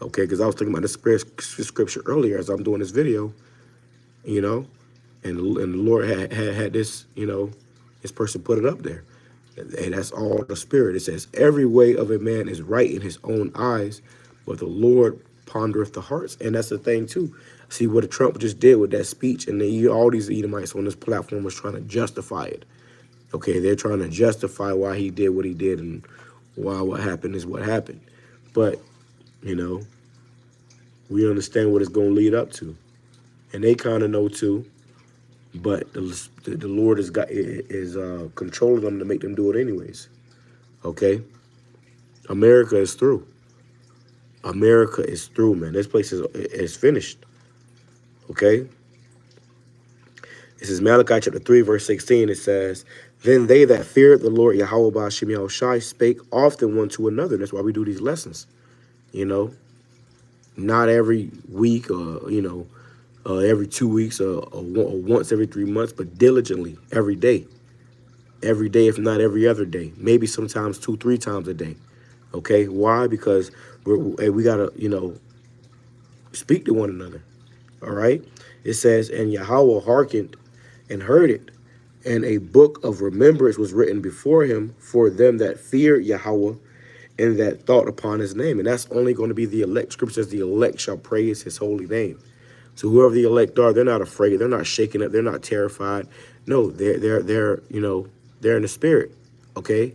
Okay, because I was thinking about the scripture earlier as I'm doing this video, and the Lord had this, this person put it up there. And that's all the spirit. It says, every way of a man is right in his own eyes, but the Lord pondereth the hearts. And that's the thing, too. See what Trump just did with that speech, and all these Edomites on this platform was trying to justify it. Okay, they're trying to justify why he did what he did and why what happened is what happened. But, we understand what it's going to lead up to. And they kind of know, too. But the Lord is controlling them to make them do it anyways. Okay? America is through. America is through, man. This place is finished. Okay? This is Malachi chapter 3, verse 16. It says, then they that feared the Lord Yahweh BAHASHAM YAHWASHI spake often one to another. That's why we do these lessons. Not every week or, every 2 weeks or once every 3 months, but diligently every day. Every day, if not every other day. Maybe sometimes 2-3 times a day. Okay? Why? Because we got to, speak to one another. All right? It says, and Yahweh hearkened and heard it, and a book of remembrance was written before him for them that feared Yahweh and that thought upon his name. And that's only going to be the elect. Scripture says the elect shall praise his holy name. So whoever the elect are, they're not afraid. They're not shaken up. They're not terrified. No, they're in the spirit. Okay?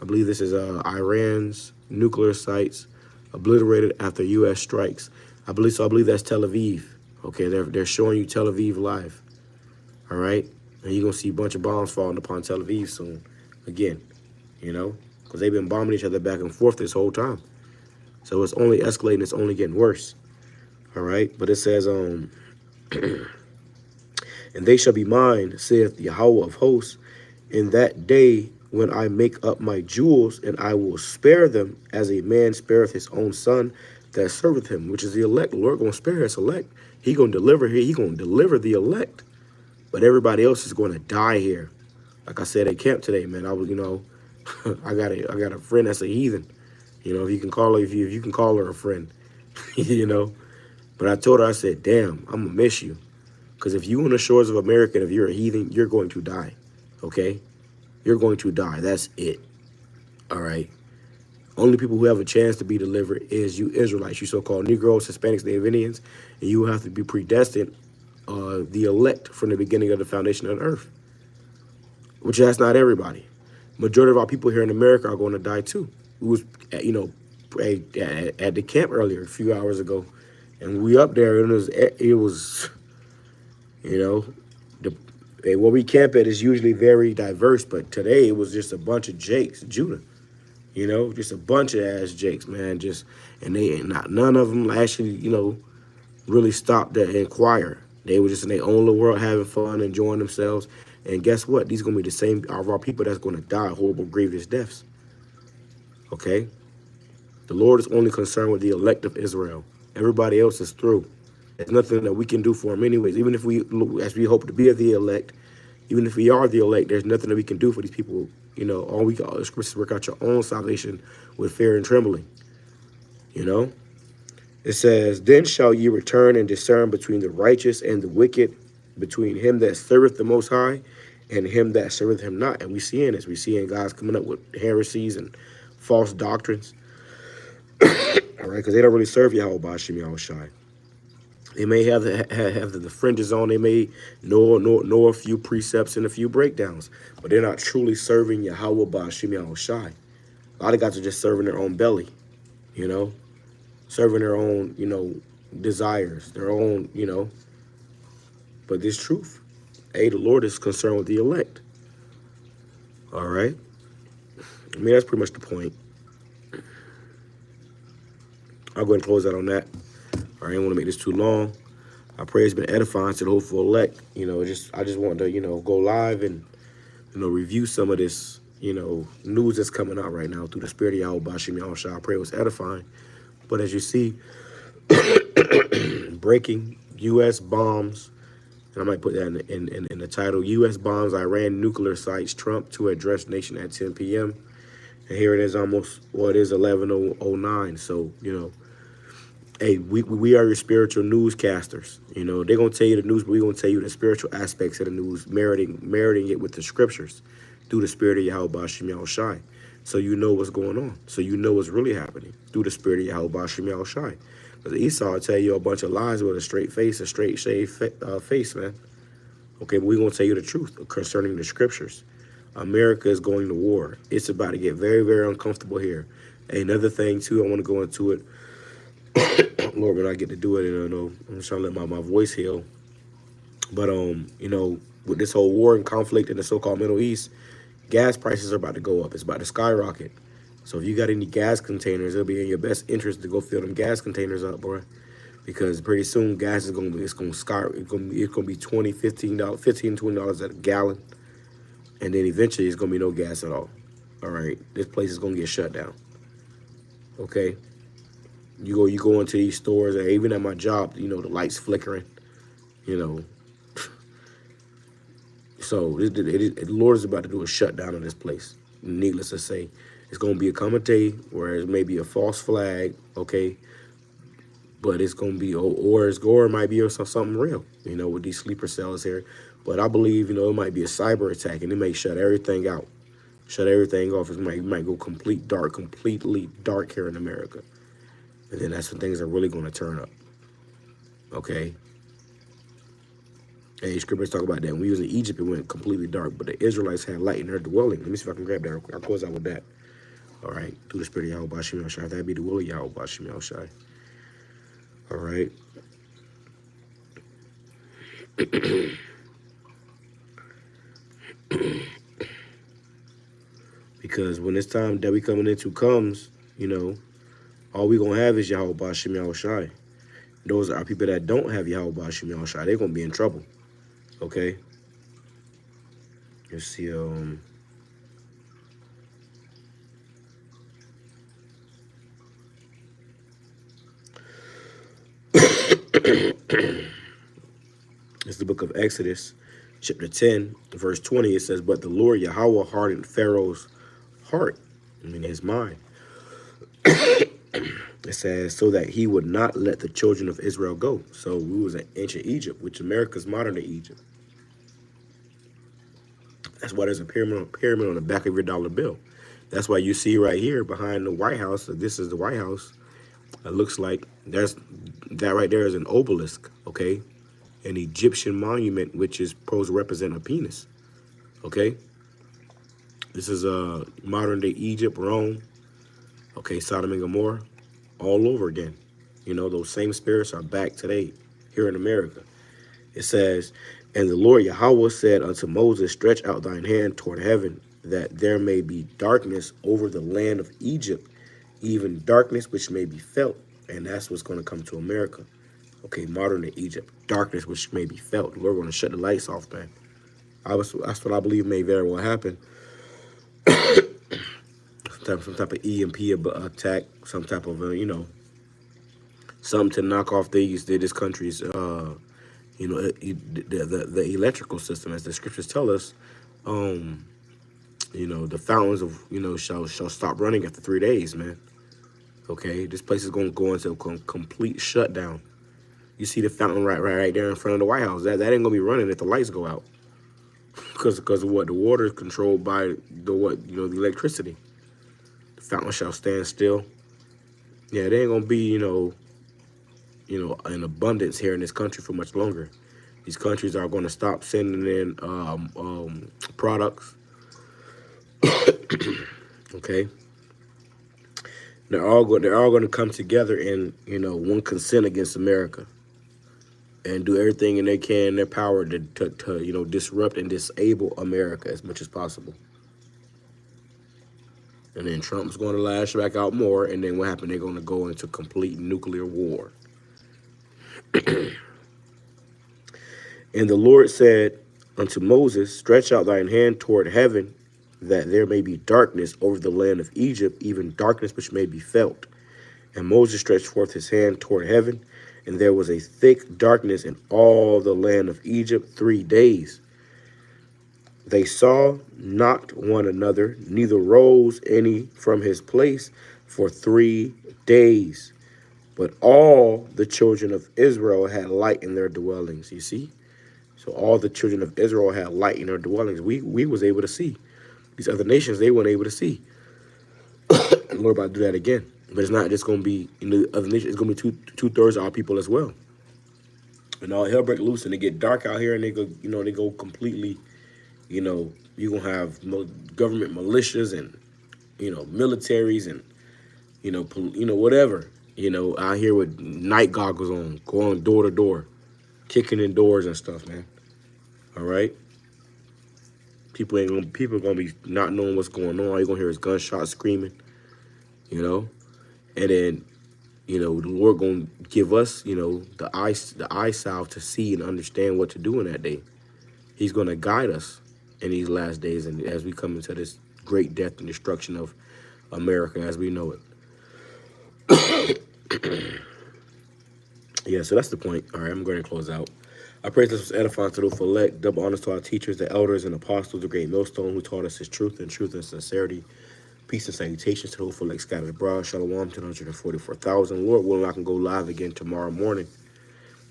I believe this is Iran's nuclear sites obliterated after U.S. strikes. I believe that's Tel Aviv. Okay, they're showing you Tel Aviv live. All right? And you're going to see a bunch of bombs falling upon Tel Aviv soon. Again, because they've been bombing each other back and forth this whole time. So it's only escalating. It's only getting worse. All right? But it says, and they shall be mine, saith Yahweh of hosts, in that day when I make up my jewels, and I will spare them as a man spareth his own son that serveth him, which is the elect. The Lord going to spare his elect. He going to deliver here. He going to deliver the elect. But everybody else is going to die here. Like I said at camp today, man, I was, I got a friend that's a heathen. You know, if you can call her, if you can call her a friend, you know. But I told her, I said, damn, I'm gonna miss you. Because if you on the shores of America, if you're a heathen, you're going to die. Okay? You're going to die. That's it. All right? Only people who have a chance to be delivered is you Israelites, you so-called Negroes, Hispanics, Native Indians, and you have to be predestined, the elect from the beginning of the foundation of the earth. Which that's not everybody. Majority of our people here in America are going to die too. We was, you know, at the camp earlier, a few hours ago, and we up there, and it was you know, where we camp at is usually very diverse, but today it was just a bunch of Jakes, Judah. You know, just a bunch of ass Jakes, man. Just and none of them actually, you know, really stopped to inquire. They were just in their own little world, having fun, enjoying themselves. And guess what? These gonna be the same of our people that's gonna die horrible, grievous deaths. Okay, the Lord is only concerned with the elect of Israel. Everybody else is through. There's nothing that we can do for them, anyways. Even if as we hope to be the elect, even if we are the elect, there's nothing that we can do for these people. You know, all we got is to work out your own salvation with fear and trembling. You know, it says, "Then shall ye return and discern between the righteous and the wicked, between him that serveth the Most High and him that serveth him not." And we seeing this. We seeing guys coming up with heresies and false doctrines. All right, because they don't really serve Yahweh BAHASHAM Yahawashi. They may have the fringes on. They may know a few precepts and a few breakdowns, but they're not truly serving Yahweh BAHASHAM Yahawashi. A lot of guys are just serving their own belly, you know, serving their own, you know, desires, their own, you know. But this truth, hey, the Lord is concerned with the elect. All right. I mean, that's pretty much the point. I'll go ahead and close out on that. I didn't want to make this too long. I pray it's been edifying to the hopeful elect. You know, I just wanted to, you know, go live and, you know, review some of this, you know, news that's coming out right now through the spirit of Yahweh BAHASHAM Yahawashi. I pray it was edifying. But as you see, breaking U.S. bombs, and I might put that in the title, U.S. bombs Iran nuclear sites, Trump to address nation at 10 p.m. And here it is almost, well, it is 11:09. So, you know, hey, we are your spiritual newscasters. You know, they're going to tell you the news, but we're going to tell you the spiritual aspects of the news, meriting it with the scriptures through the spirit of Yahweh BAHASHAM Yahawashi. So you know what's going on. So you know what's really happening through the spirit of Yahweh BAHASHAM Yahawashi. Because Esau will tell you a bunch of lies with a straight face, a straight shaved face, man. Okay, but we're going to tell you the truth concerning the scriptures. America is going to war. It's about to get very, very uncomfortable here. Another thing, too, I want to go into it. Lord, when I get to do it, you know, I'm trying to let my voice heal. But, you know, with this whole war and conflict in the so-called Middle East, gas prices are about to go up. It's about to skyrocket. So if you got any gas containers, it'll be in your best interest to go fill them gas containers up, boy. Because pretty soon gas is going to be, it's going to be $20, $15, $20 a gallon. And then eventually it's going to be no gas at all. All right. This place is going to get shut down. Okay. You go into these stores, and even at my job, you know, the lights flickering, you know. So the Lord is about to do a shutdown of this place. Needless to say, it's going to be a commentary where it may be a false flag, okay, but it's going to be, or it might be something real, you know, with these sleeper cells here. But I believe, you know, it might be a cyber attack, and it may shut everything out, shut everything off. It might go completely dark here in America. And then that's when things are really going to turn up. Okay? Hey, scriptures talk about that. When we was in Egypt, it went completely dark, but the Israelites had light in their dwelling. Let me see if I can grab that real quick. I'll close out with that. All right? Through the spirit of Yahweh BAHASHAM Yahawashi. That'd be the will of Yahweh BAHASHAM Yahawashi. All right? Because when this time that we coming into comes, you know, all we going to have is Yahweh BAHASHAM Yahawashi. Those are people that don't have Yahweh BAHASHAM Yahawashi. They're going to be in trouble. Okay? Let's see. It's the book of Exodus, chapter 10, verse 20. It says, "But the Lord Yahweh hardened Pharaoh's heart," I mean his mind, It says, so that he would not let the children of Israel go. So we was in ancient Egypt, which America's modern day Egypt. That's why there's a pyramid on the back of your dollar bill. That's why you see right here behind the White House, this is the White House. It looks like that right there is an obelisk, okay? An Egyptian monument, which is supposed to represent a penis, okay? This is modern day Egypt, Rome, okay, Sodom and Gomorrah, all over again. You know, those same spirits are back today here in America. It says, and the Lord Yahawah said unto Moses, stretch out thine hand toward heaven, that there may be darkness over the land of Egypt, even darkness which may be felt. And that's what's going to come to America. Okay, modern day Egypt, darkness which may be felt. We're going to shut the lights off, man. That's what I believe may very well happen. Some type of EMP attack, some type of, you know, something to knock off this country's, you know, the electrical system, as the scriptures tell us. You know, the fountains of, you know, shall stop running after 3 days, man. Okay, this place is going to go into a complete shutdown. You see the fountain right there in front of the White House. That ain't going to be running if the lights go out. Because of what? The water is controlled by the electricity. The fountain shall stand still. Yeah, it ain't going to be, you know, in abundance here in this country for much longer. These countries are going to stop sending in products. Okay. They're all going to come together in, you know, one consent against America, and do everything in their power to you know, disrupt and disable America as much as possible. And then Trump's going to lash back out more, and then what happened? They're going to go into complete nuclear war. And the Lord said unto Moses, stretch out thine hand toward heaven, that there may be darkness over the land of Egypt, even darkness which may be felt. And Moses stretched forth his hand toward heaven, and there was a thick darkness in all the land of Egypt 3 days. They saw not one another, neither rose any from his place for 3 days. But all the children of Israel had light in their dwellings. You see? So all the children of Israel had light in their dwellings. We was able to see. These other nations, they weren't able to see. And Lord about to do that again. But it's not just going to be in the other nations. It's going to be two-thirds of our people as well. And all hell break loose, and they get dark out here, and they go, you know, they go completely, you know, you're going to have government militias and, you know, militaries and, you know, whatever, you know, out here with night goggles on, going door to door, kicking in doors and stuff, man. All right? People are gonna be not knowing what's going on. All you're gonna hear is gunshots, screaming, you know. And then, you know, the Lord gonna give us, you know, the eye salve to see and understand what to do in that day. He's gonna guide us in these last days, and as we come into this great death and destruction of America as we know it. Yeah, so that's the point. All right, I'm going to close out. I pray this was edifying to the elect. Double honors to our teachers, the elders, and apostles, the great millstone who taught us his truth and sincerity. Peace and salutations to the elect scattered abroad. Shalom to 144,000. Lord willing, I can go live again tomorrow morning.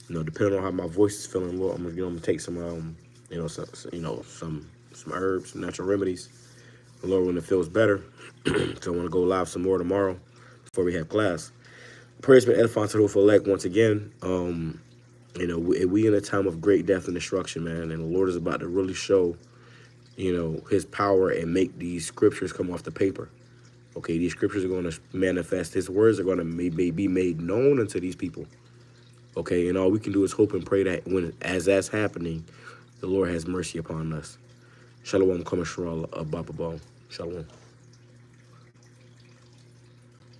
You know, depending on how my voice is feeling, Lord, I'm gonna take some some herbs, some natural remedies. The Lord, when it feels better, so I want to go live some more tomorrow before we have class. Praise be edifying to the elect once again. You know, we in a time of great death and destruction, man, and the Lord is about to really show, you know, his power and make these scriptures come off the paper. Okay, these scriptures are going to manifest. His words are going to be made known unto these people. Okay, and all we can do is hope and pray that as that's happening, the Lord has mercy upon us. Shalom, Shalom.